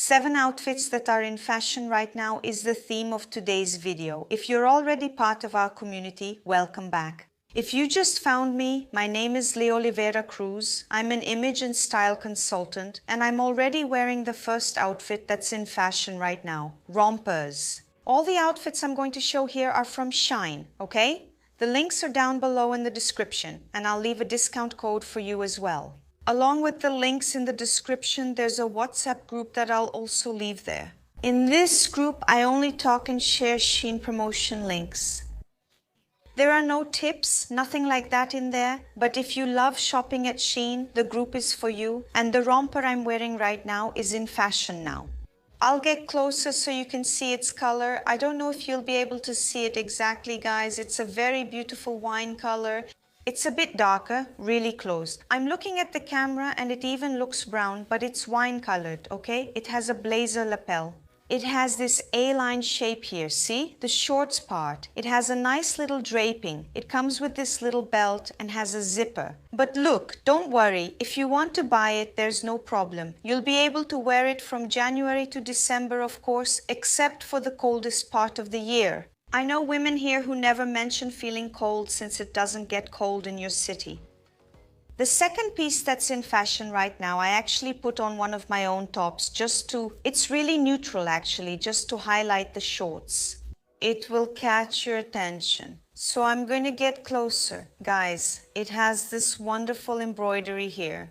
7 outfits that are in fashion right now is the theme of today's video. If you're already part of our community, welcome back. If you just found me, my name is Oliveira Cruz. I'm an image and style consultant, and I'm already wearing the first outfit that's in fashion right now, rompers. All the outfits I'm going to show here are from SHEIN, okay? The links are down below in the description, and I'll leave a discount code for you as well. Along with the links in the description, there's a WhatsApp group that I'll also leave there. In this group, I only talk and share SHEIN promotion links. There are no tips, nothing like that in there, but if you love shopping at SHEIN, the group is for you, and the romper I'm wearing right now is in fashion now. I'll get closer so you can see its color. I don't know if you'll be able to see it exactly, guys. It's a very beautiful wine color. It's a bit darker, really close. I'm looking at the camera and it even looks brown, but it's wine colored, okay? It has a blazer lapel. It has this A-line shape here, see? The shorts part. It has a nice little draping. It comes with this little belt and has a zipper. But look, don't worry. If you want to buy it, there's no problem. You'll be able to wear it from January to December, of course, except for the coldest part of the year. I know women here who never mention feeling cold since it doesn't get cold in your city. The second piece that's in fashion right now, I actually put on one of my own tops it's really neutral actually, just to highlight the shorts. It will catch your attention. So I'm going to get closer. Guys, it has this wonderful embroidery here.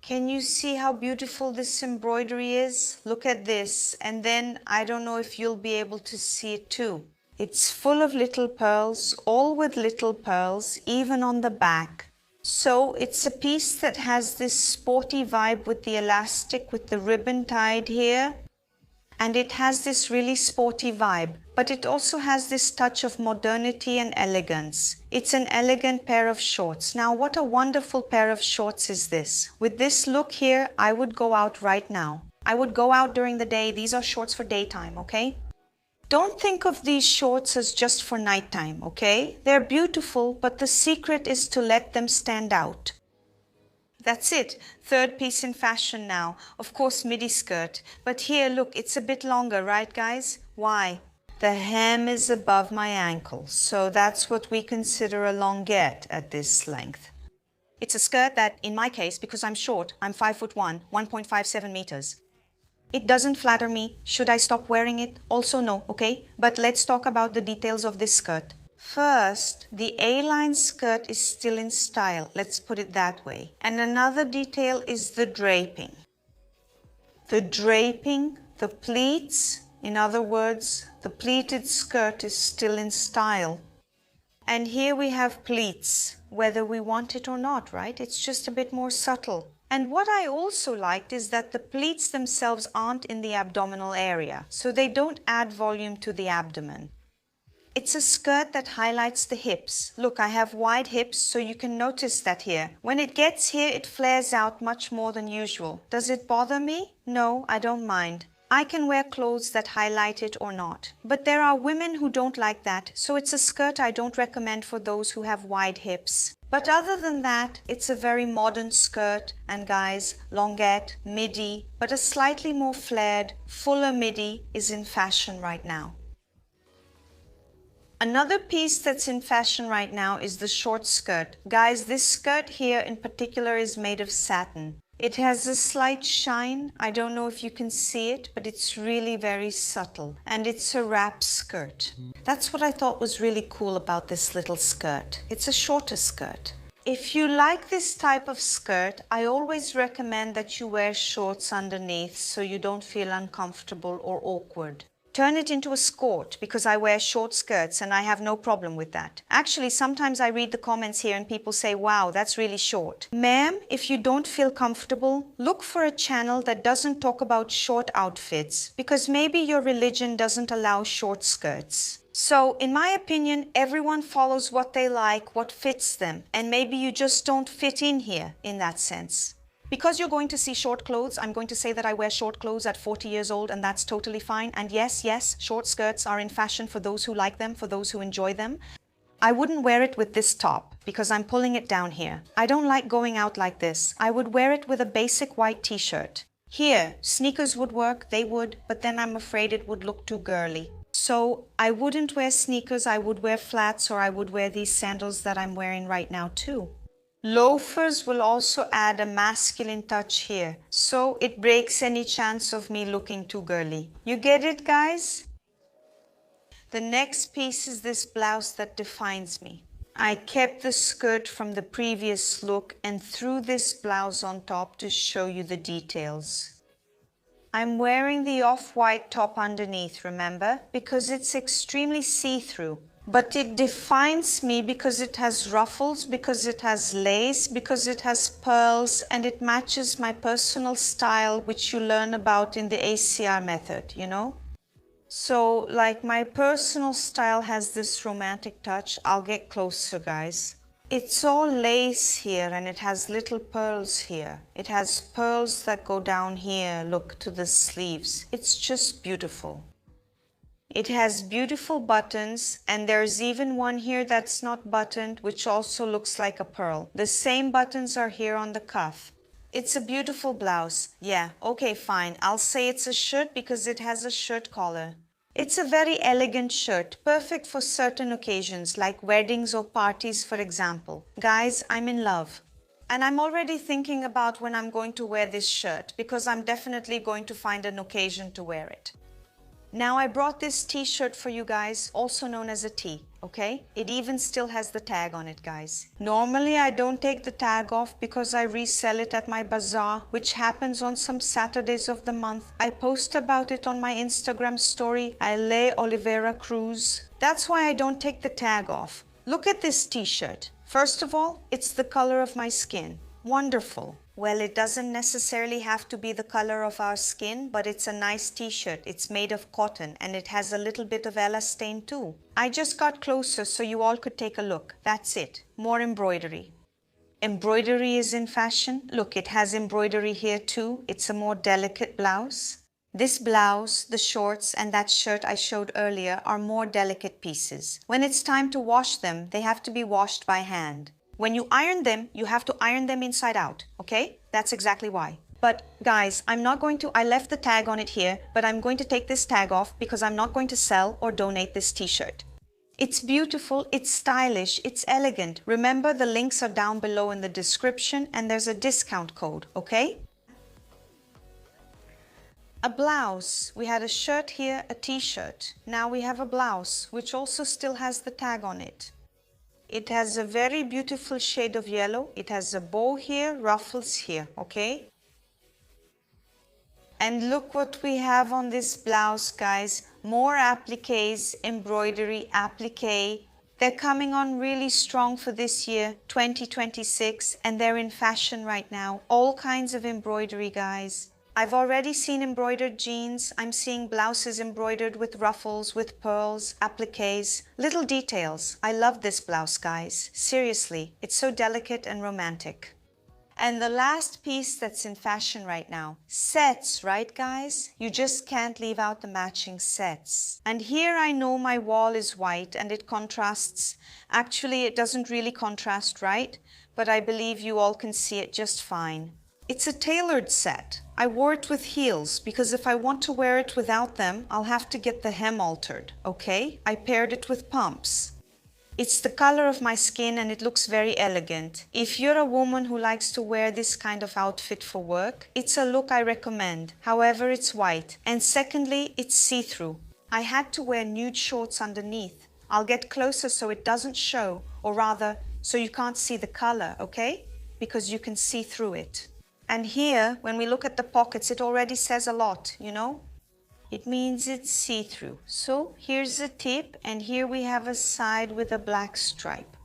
Can you see how beautiful this embroidery is? Look at this. And then I don't know if you'll be able to see it too. It's full of little pearls, all with little pearls, even on the back. So it's a piece that has this sporty vibe with the elastic, with the ribbon tied here. And it has this really sporty vibe, but it also has this touch of modernity and elegance. It's an elegant pair of shorts. Now, what a wonderful pair of shorts is this. With this look here, I would go out right now. I would go out during the day. These are shorts for daytime, okay? Don't think of these shorts as just for nighttime, okay? They're beautiful, but the secret is to let them stand out. That's it. Third piece in fashion now. Of course, midi skirt. But here, look, it's a bit longer, right, guys? Why? The hem is above my ankle, so that's what we consider a longuette at this length. It's a skirt that, in my case, because I'm short, I'm 5'1", 1.57 meters. It doesn't flatter me. Should I stop wearing it? Also no, okay? But let's talk about the details of this skirt. First, the A-line skirt is still in style. Let's put it that way. And another detail is the draping. The draping, the pleats, in other words, the pleated skirt is still in style. And here we have pleats, whether we want it or not, right? It's just a bit more subtle. And what I also liked is that the pleats themselves aren't in the abdominal area, so they don't add volume to the abdomen. It's a skirt that highlights the hips. Look, I have wide hips, so you can notice that here. When it gets here, it flares out much more than usual. Does it bother me? No, I don't mind. I can wear clothes that highlight it or not. But there are women who don't like that, so it's a skirt I don't recommend for those who have wide hips. But other than that, it's a very modern skirt, and guys, longuette, midi, but a slightly more flared, fuller midi is in fashion right now. Another piece that's in fashion right now is the short skirt. Guys, this skirt here in particular is made of satin. It has a slight shine. I don't know if you can see it, but it's really very subtle. And it's a wrap skirt. That's what I thought was really cool about this little skirt. It's a shorter skirt. If you like this type of skirt, I always recommend that you wear shorts underneath so you don't feel uncomfortable or awkward. Turn it into a skirt because I wear short skirts and I have no problem with that. Actually, sometimes I read the comments here and people say, wow, that's really short. Ma'am, if you don't feel comfortable, look for a channel that doesn't talk about short outfits because maybe your religion doesn't allow short skirts. So, in my opinion, everyone follows what they like, what fits them, and maybe you just don't fit in here in that sense. Because you're going to see short clothes, I'm going to say that I wear short clothes at 40 years old and that's totally fine. And yes, short skirts are in fashion for those who like them, for those who enjoy them. I wouldn't wear it with this top because I'm pulling it down here. I don't like going out like this. I would wear it with a basic white t-shirt. Here, sneakers would work, they would, but then I'm afraid it would look too girly. So I wouldn't wear sneakers, I would wear flats, or I would wear these sandals that I'm wearing right now too. Loafers will also add a masculine touch here, so it breaks any chance of me looking too girly. You get it, guys? The next piece is this blouse that defines me. I kept the skirt from the previous look and threw this blouse on top to show you the details. I'm wearing the off-white top underneath, remember? Because it's extremely see-through. But it defines me because it has ruffles, because it has lace, because it has pearls, and it matches my personal style, which you learn about in the ACR method, you know? So, like, my personal style has this romantic touch. I'll get closer, guys. It's all lace here and it has little pearls here. It has pearls that go down here, look, to the sleeves. It's just beautiful. It has beautiful buttons, and there's even one here that's not buttoned, which also looks like a pearl. The same buttons are here on the cuff. It's a beautiful blouse. Yeah, okay, fine. I'll say it's a shirt because it has a shirt collar. It's a very elegant shirt, perfect for certain occasions like weddings or parties, for example. Guys, I'm in love. And I'm already thinking about when I'm going to wear this shirt because I'm definitely going to find an occasion to wear it. Now I brought this t-shirt for you guys, also known as a tee, okay? It even still has the tag on it, guys. Normally I don't take the tag off because I resell it at my bazaar, which happens on some Saturdays of the month. I post about it on my Instagram story, Oliveira Cruz. That's why I don't take the tag off. Look at this t-shirt. First of all, it's the color of my skin. Wonderful. Well, it doesn't necessarily have to be the color of our skin, but it's a nice t-shirt. It's made of cotton and it has a little bit of elastane too. I just got closer so you all could take a look. That's it. More embroidery. Embroidery is in fashion. Look, it has embroidery here too. It's a more delicate blouse. This blouse, the shorts, and that shirt I showed earlier are more delicate pieces. When it's time to wash them, they have to be washed by hand. When you iron them, you have to iron them inside out, okay? That's exactly why. But guys, I left the tag on it here, but I'm going to take this tag off because I'm not going to sell or donate this t-shirt. It's beautiful, it's stylish, it's elegant. Remember, the links are down below in the description and there's a discount code, okay? A blouse. We had a shirt here, a t-shirt. Now we have a blouse, which also still has the tag on it. It has a very beautiful shade of yellow. It has a bow here, ruffles here, okay? And look what we have on this blouse, guys. More appliques, embroidery, applique. They're coming on really strong for this year, 2026, and they're in fashion right now. All kinds of embroidery, guys. I've already seen embroidered jeans. I'm seeing blouses embroidered with ruffles, with pearls, appliques, little details. I love this blouse, guys. Seriously, it's so delicate and romantic. And the last piece that's in fashion right now, sets, right guys? You just can't leave out the matching sets. And here I know my wall is white and it contrasts. Actually, it doesn't really contrast, right? But I believe you all can see it just fine. It's a tailored set. I wore it with heels because if I want to wear it without them, I'll have to get the hem altered, okay? I paired it with pumps. It's the color of my skin and it looks very elegant. If you're a woman who likes to wear this kind of outfit for work, it's a look I recommend. However, it's white. And secondly, it's see-through. I had to wear nude shorts underneath. I'll get closer so it doesn't show, or rather, so you can't see the color, okay? Because you can see through it. And here, when we look at the pockets, it already says a lot, you know? It means it's see-through. So here's a tip, and here we have a side with a black stripe.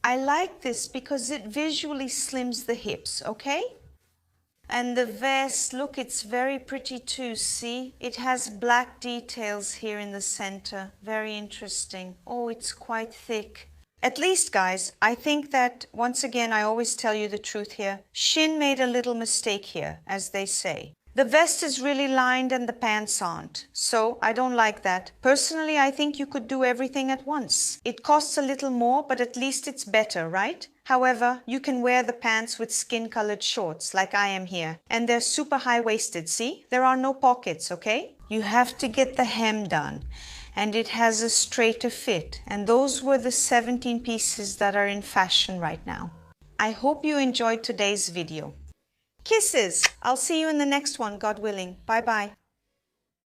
I like this because it visually slims the hips, okay? And the vest, look, it's very pretty too, see? It has black details here in the center. Very interesting. Oh, it's quite thick. At least, guys, I think that, once again, I always tell you the truth here. SHEIN made a little mistake here, as they say. The vest is really lined and the pants aren't. So, I don't like that. Personally, I think you could do everything at once. It costs a little more, but at least it's better, right? However, you can wear the pants with skin-colored shorts like I am here. And they're super high-waisted, see? There are no pockets, okay? You have to get the hem done. And it has a straighter fit. And those were the 17 pieces that are in fashion right now. I hope you enjoyed today's video. Kisses! I'll see you in the next one, God willing. Bye-bye.